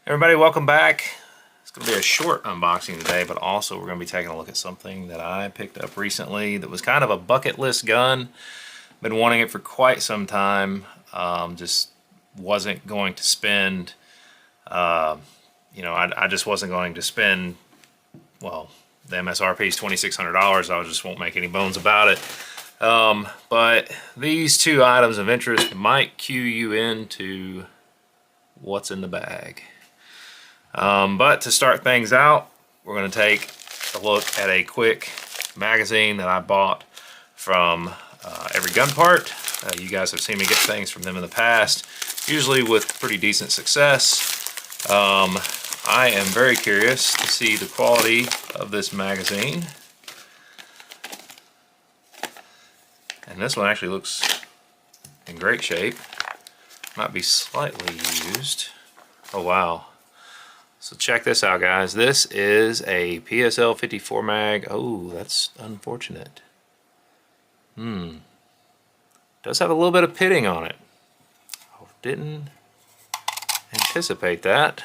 Everybody, welcome back. It's going to be a short unboxing today, but also we're going to be taking a look at something that I picked up recently that was kind of a bucket list gun. Been wanting it for quite some time. Just wasn't going to spend, I just wasn't going to spend, well, the MSRP is $2,600. I just won't make any bones about it. But these two items of interest might cue you into what's in the bag. But to start things out, we're going to take a look at a quick magazine that I bought from Every Gun Part. You guys have seen me get things from them in the past, usually with pretty decent success. I am very curious to see the quality of this magazine. And this one actually looks in great shape. Might be slightly used. Oh wow. So check this out, guys. This is a PSL 54 mag. Oh, that's unfortunate. Does have a little bit of pitting on it. I didn't anticipate that.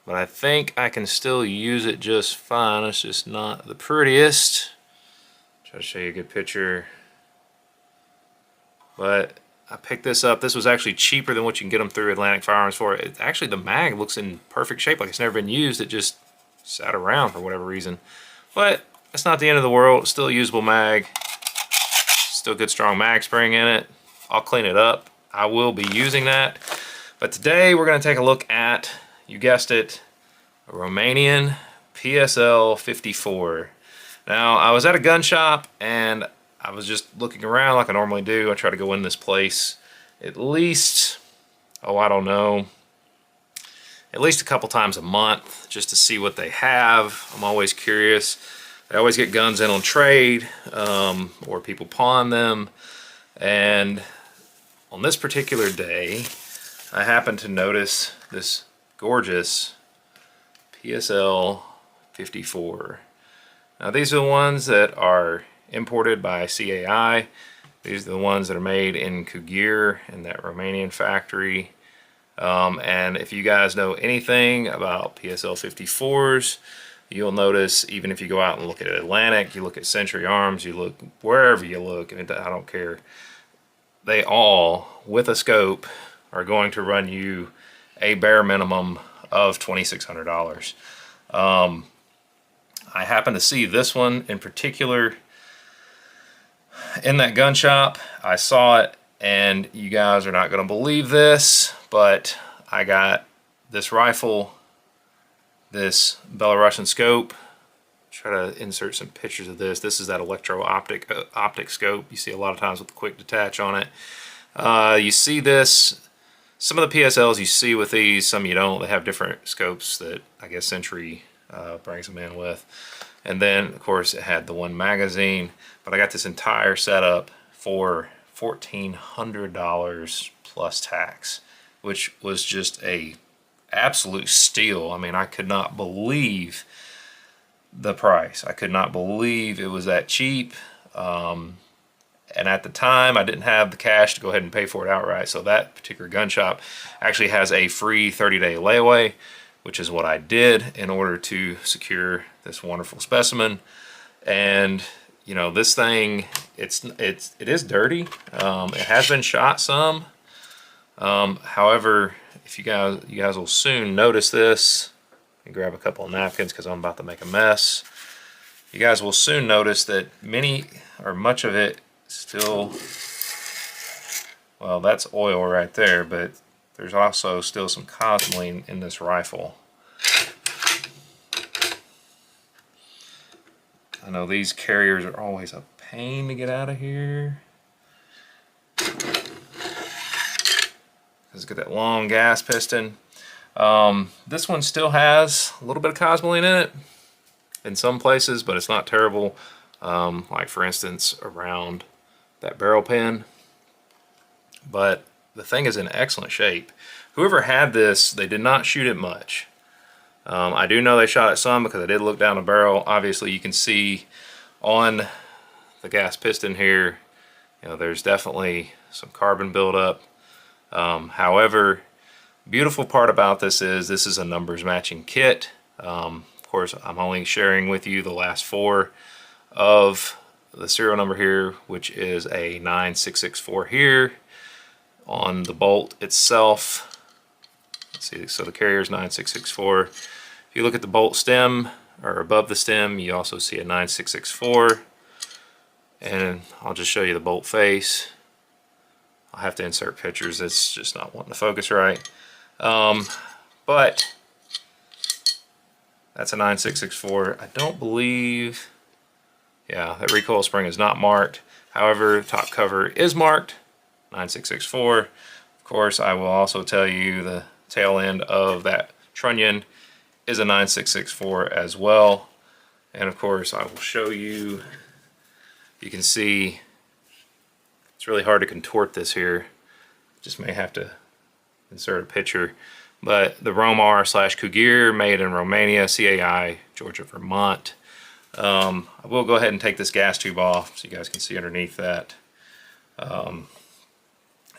But I think I can still use it just fine. It's just not the prettiest. Try to show you a good picture. But I picked this up. This was actually cheaper than what you can get them through Atlantic Firearms for. Actually, the mag looks in perfect shape, like it's never been used. It just sat around for whatever reason. But it's not the end of the world. It's still a usable mag. Still good strong mag spring in it. I'll clean it up. I will be using that. But today we're going to take a look at, you guessed it, a Romanian PSL 54. Now, I was at a gun shop and I was just looking around like I normally do. I try to go in this place at least, I don't know, at least a couple times a month just to see what they have. I'm always curious. They always get guns in on trade or people pawn them. And on this particular day, I happened to notice this gorgeous PSL 54. Now these are the ones that are imported by CAI. These are the ones that are made in Kugir in that Romanian factory. And if you guys know anything about PSL 54s, you'll notice even if you go out and look at Atlantic, you look at Century Arms, you look wherever you look, I don't care, they all, with a scope, are going to run you a bare minimum of $2,600. I happen to see this one in particular in that gun shop. I saw it, and you guys are not going to believe this, but I got this rifle, this Belarusian scope. Try to insert some pictures of this. This is that optic scope you see a lot of times with the quick detach on it. You see this, some of the PSLs you see with these, some you don't. They have different scopes that I guess Century brings them in with. And then of course it had the one magazine, but I got this entire setup for $1,400 plus tax, which was just a absolute steal. I mean, I could not believe the price. I could not believe it was that cheap. And at the time I didn't have the cash to go ahead and pay for it outright, so that particular gun shop actually has a free 30-day layaway, which is what I did in order to secure this wonderful specimen. And you know, this thing, it is dirty. It has been shot some. However, if you guys will soon notice this, and grab a couple of napkins because I'm about to make a mess. You guys will soon notice that much of it still, well, that's oil right there, but there's also still some cosmoline in this rifle. I know these carriers are always a pain to get out of here. Let's get that long gas piston. This one still has a little bit of cosmoline in it in some places, but it's not terrible. Like for instance around that barrel pin. But the thing is in excellent shape. Whoever had this, they did not shoot it much. I do know they shot it some because I did look down the barrel. Obviously you can see on the gas piston here, you know, there's definitely some carbon buildup. However, Beautiful part about this is a numbers matching kit. Of course, I'm only sharing with you the last 4 of the serial number here, which is a 9664 here. On the bolt itself, let's see, so the carrier is 9664. If you look at the bolt stem, or above the stem, you also see a 9664. And I'll just show you the bolt face. I'll have to insert pictures, it's just not wanting to focus right. But that's a 9664. I don't believe, yeah, that recoil spring is not marked. However, top cover is marked, 9664. Of course, I will also tell you the tail end of that trunnion is a 9664 as well. And of course, I will show you, you can see, it's really hard to contort this here. Just may have to insert a picture. But the Romar/Kugir, made in Romania, CAI, Georgia, Vermont. I will go ahead and take this gas tube off so you guys can see underneath that.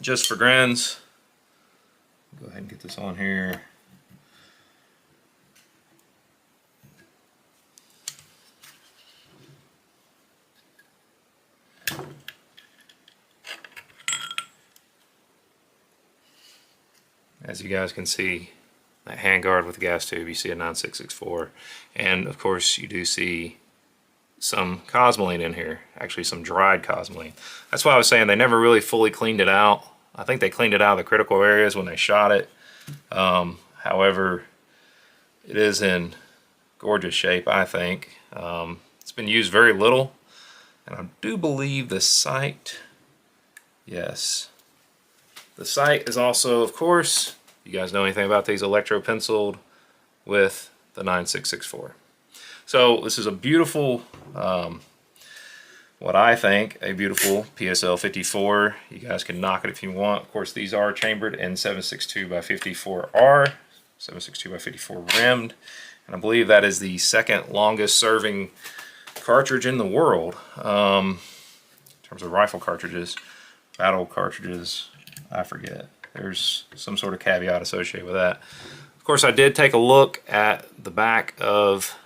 Just for grins, go ahead and get this on here. As you guys can see, that handguard with the gas tube, you see a 9664. And of course, you do see some cosmoline in here, actually some dried cosmoline. That's why I was saying they never really fully cleaned it out. I think they cleaned it out of the critical areas when they shot it. However, it is in gorgeous shape, I think. It's been used very little, and I do believe the sight, yes. The sight is also, of course, you guys know anything about these, electro-penciled with the 9664. So this is a beautiful, what I think, a beautiful PSL 54. You guys can knock it if you want. Of course, these are chambered in 7.62 by 54R, 7.62 by 54 rimmed. And I believe that is the second longest serving cartridge in the world in terms of rifle cartridges. Battle cartridges, I forget. There's some sort of caveat associated with that. Of course, I did take a look at the back of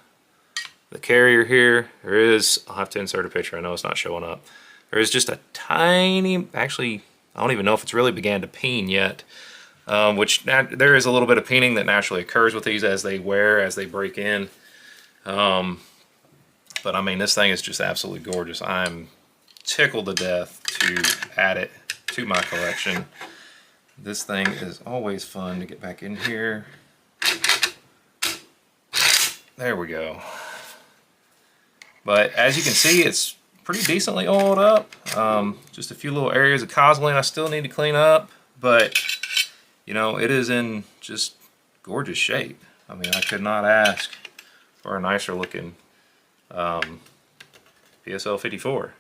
the carrier here. There is, I'll have to insert a picture, I know it's not showing up. There is just a tiny, actually, I don't even know if it's really began to peen yet, which there is a little bit of peening that naturally occurs with these as they wear, as they break in. But I mean, this thing is just absolutely gorgeous. I'm tickled to death to add it to my collection. This thing is always fun to get back in here. There we go. But as you can see, it's pretty decently oiled up. Just a few little areas of cosmoline I still need to clean up, but you know, it is in just gorgeous shape. I mean, I could not ask for a nicer looking PSL 54.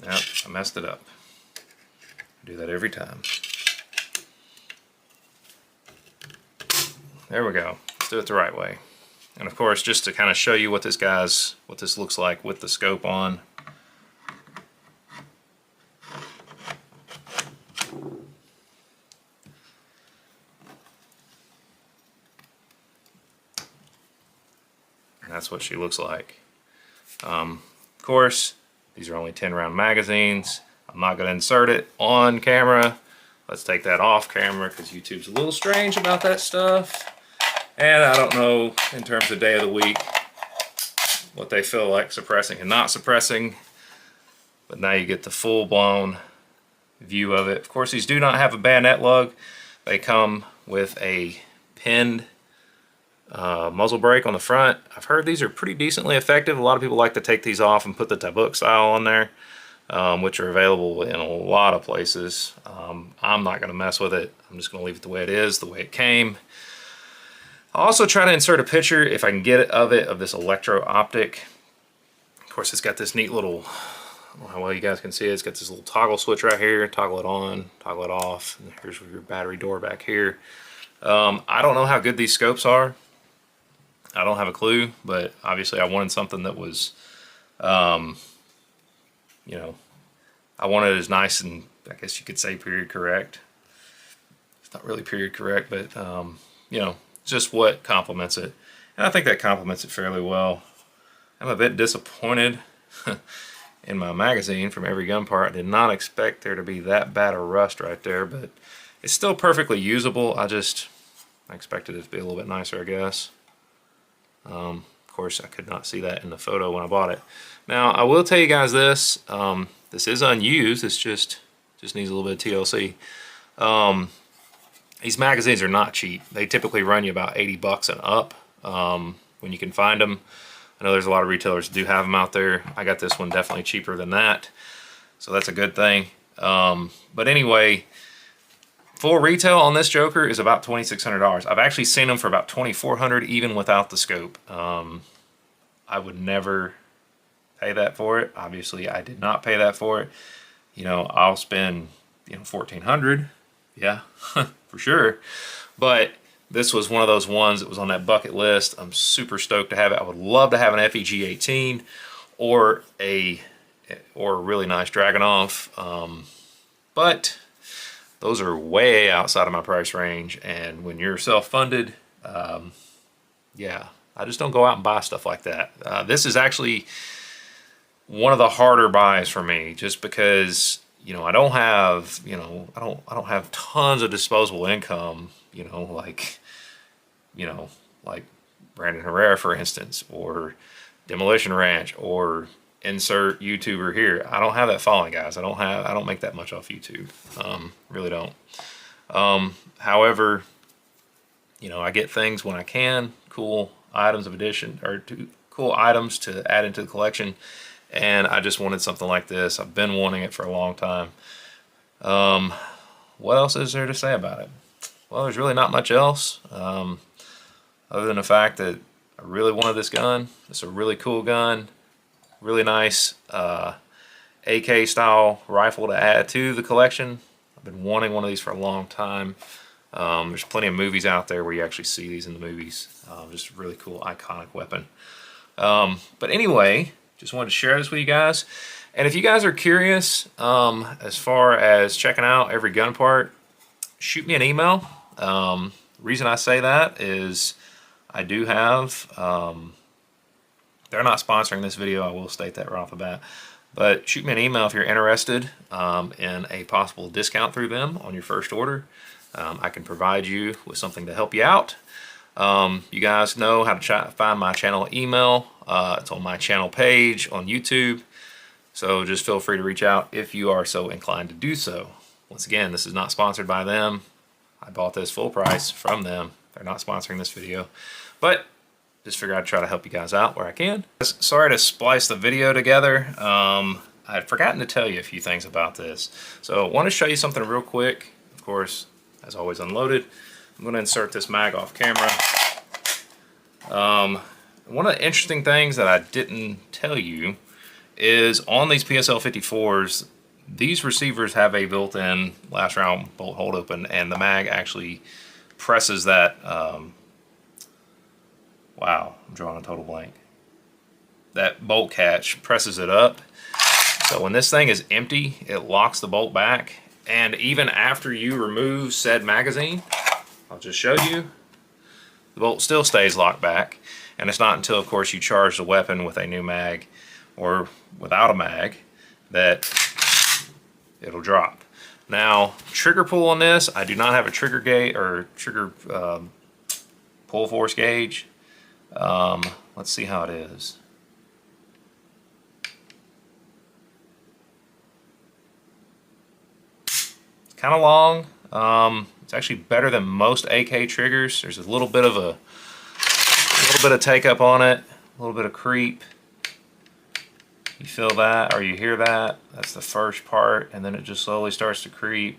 Yep, I messed it up. I do that every time. There we go. Let's do it the right way. And of course, just to kind of show you what this looks like with the scope on. And that's what she looks like. Of course, these are only 10-round magazines. I'm not going to insert it on camera. Let's take that off camera because YouTube's a little strange about that stuff. And I don't know, in terms of day of the week, what they feel like suppressing and not suppressing. But now you get the full-blown view of it. Of course, these do not have a bayonet lug. They come with a pinned muzzle brake on the front. I've heard these are pretty decently effective. A lot of people like to take these off and put the Tabuk style on there, which are available in a lot of places. I'm not going to mess with it. I'm just going to leave it the way it is, the way it came. I'll also try to insert a picture, if I can get it, of this electro-optic. Of course, it's got this neat little, I don't know how well you guys can see it, it's got this little toggle switch right here, toggle it on, toggle it off, and here's your battery door back here. I don't know how good these scopes are. I don't have a clue, but obviously I wanted something that was, you know, I wanted it as nice and, I guess you could say, period correct. not really period correct, but you know, just what complements it. And I think that complements it fairly well. I'm a bit disappointed in my magazine from every gun part. I did not expect there to be that bad a rust right there, but it's still perfectly usable. I expected it to be a little bit nicer, I guess. Of course, I could not see that in the photo when I bought it. Now, I will tell you guys this. This is unused. It's just needs a little bit of TLC. These magazines are not cheap. They typically run you about 80 bucks and up when you can find them. I know there's a lot of retailers that do have them out there. I got this one definitely cheaper than that, so that's a good thing. But anyway, full retail on this Joker is about $2,600. I've actually seen them for about $2,400 even without the scope. I would never pay that for it. Obviously, I did not pay that for it. You know, I'll spend, you know, $1,400, yeah, for sure. But this was one of those ones that was on that bucket list. I'm super stoked to have it. I would love to have an FEG-18 or a really nice Dragunov, but those are way outside of my price range. And when you're self-funded, yeah, I just don't go out and buy stuff like that. This is actually one of the harder buys for me, just because, you know, I don't have, you know, I don't have tons of disposable income, you know, like Brandon Herrera, for instance, or Demolition Ranch, or insert YouTuber here. I don't have that following, guys. I don't make that much off YouTube. Really don't. However, you know, I get things when I can, cool items of addition, or cool items to add into the collection, and I just wanted something like this. I've been wanting it for a long time. What else is there to say about it? Well, there's really not much else, other than the fact that I really wanted this gun. It's a really cool gun, really nice AK style rifle to add to the collection. I've been wanting one of these for a long time. There's plenty of movies out there where you actually see these in the movies. Just a really cool, iconic weapon. But anyway, just wanted to share this with you guys. And if you guys are curious as far as checking out every gun part, shoot me an email. The reason I say that is I do have, they're not sponsoring this video, I will state that right off the bat, but shoot me an email if you're interested in a possible discount through them on your first order. I can provide you with something to help you out. You guys know how to find my channel email. It's on my channel page on YouTube. So just feel free to reach out if you are so inclined to do so. Once again, this is not sponsored by them. I bought this full price from them. They're not sponsoring this video, but just figured I'd try to help you guys out where I can. Sorry to splice the video together. I'd forgotten to tell you a few things about this. So I want to show you something real quick. Of course, as always, unloaded. I'm going to insert this mag off camera. One of the interesting things that I didn't tell you is on these PSL 54s, these receivers have a built-in last round bolt hold open, and the mag actually presses that. Wow, I'm drawing a total blank. That bolt catch presses it up. So when this thing is empty, it locks the bolt back. And even after you remove said magazine, I'll just show you, the bolt still stays locked back. And it's not until, of course, you charge the weapon with a new mag or without a mag that it'll drop. Now, trigger pull on this, I do not have a trigger gauge or trigger pull force gauge. Let's see how it is. It's kind of long. It's actually better than most AK triggers. There's a little bit of take up on it, a little bit of creep. You feel that, or you hear that? That's the first part, and then it just slowly starts to creep.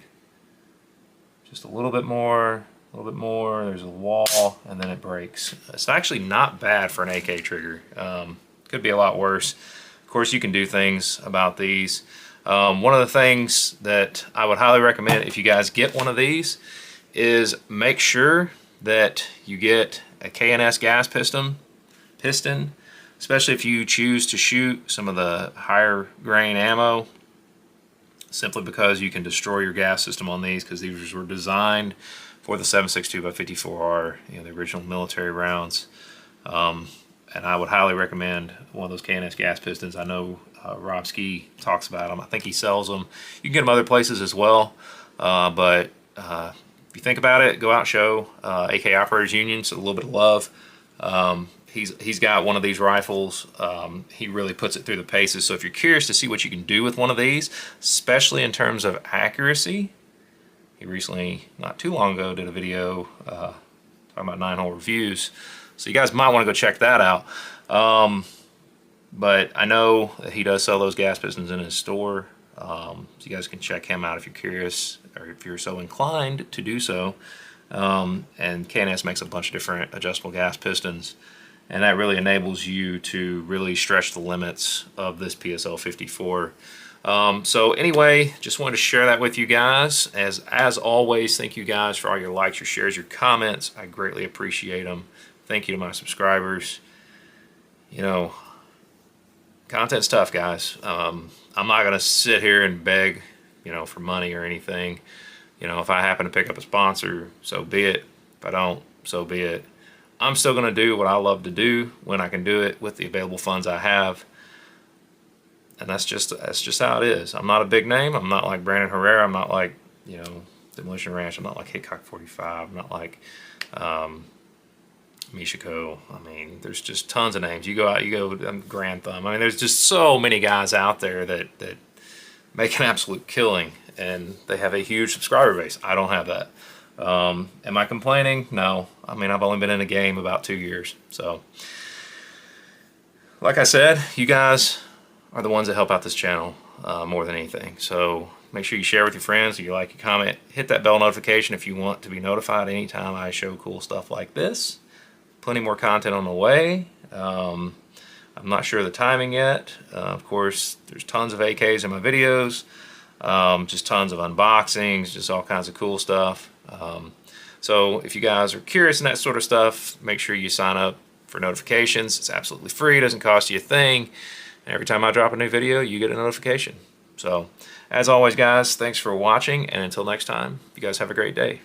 Just a little bit more, a little bit more. There's a wall, and then it breaks. It's actually not bad for an AK trigger. Could be a lot worse. Of course, you can do things about these. One of the things that I would highly recommend if you guys get one of these is make sure that you get a KNS gas piston, especially if you choose to shoot some of the higher grain ammo. simply because you can destroy your gas system on these, because these were designed for the 7.62x54R, you know, the original military rounds. And I would highly recommend one of those KNS gas pistons. I know Rob Ski talks about them. I think he sells them. You can get them other places as well. But if you think about it, go out and show AK Operators Union so a little bit of love. He's got one of these rifles. He really puts it through the paces. So if you're curious to see what you can do with one of these, especially in terms of accuracy, he recently, not too long ago, did a video talking about 9-hole reviews. So you guys might want to go check that out. But I know that he does sell those gas pistons in his store. So you guys can check him out if you're curious, or if you're so inclined to do so. And KNS makes a bunch of different adjustable gas pistons, and that really enables you to really stretch the limits of this PSL 54. So anyway, just wanted to share that with you guys. As always, thank you guys for all your likes, your shares, your comments. I greatly appreciate them. Thank you to my subscribers. You know, content's tough, guys. I'm not gonna sit here and beg, you know, for money or anything. You know, if I happen to pick up a sponsor, so be it. If I don't, so be it. I'm still gonna do what I love to do when I can do it with the available funds I have. And that's just how it is. I'm not a big name. I'm not like Brandon Herrera. I'm not like, you know, Demolition Ranch. I'm not like Hickok 45. I'm not like Michiko. I mean, there's just tons of names. You go out, you go Grand Thumb. I mean, there's just so many guys out there that make an absolute killing, and they have a huge subscriber base. I don't have that. Am I complaining? No. I mean, I've only been in the game about 2 years. So, like I said, you guys are the ones that help out this channel more than anything. So make sure you share with your friends, you like, you comment, hit that bell notification if you want to be notified anytime I show cool stuff like this. Plenty more content on the way. I'm not sure of the timing yet. Of course, there's tons of AKs in my videos, just tons of unboxings, just all kinds of cool stuff. So if you guys are curious in that sort of stuff, make sure you sign up for notifications. It's absolutely free, it doesn't cost you a thing. And every time I drop a new video, you get a notification. So, as always, guys, thanks for watching, and until next time, you guys have a great day.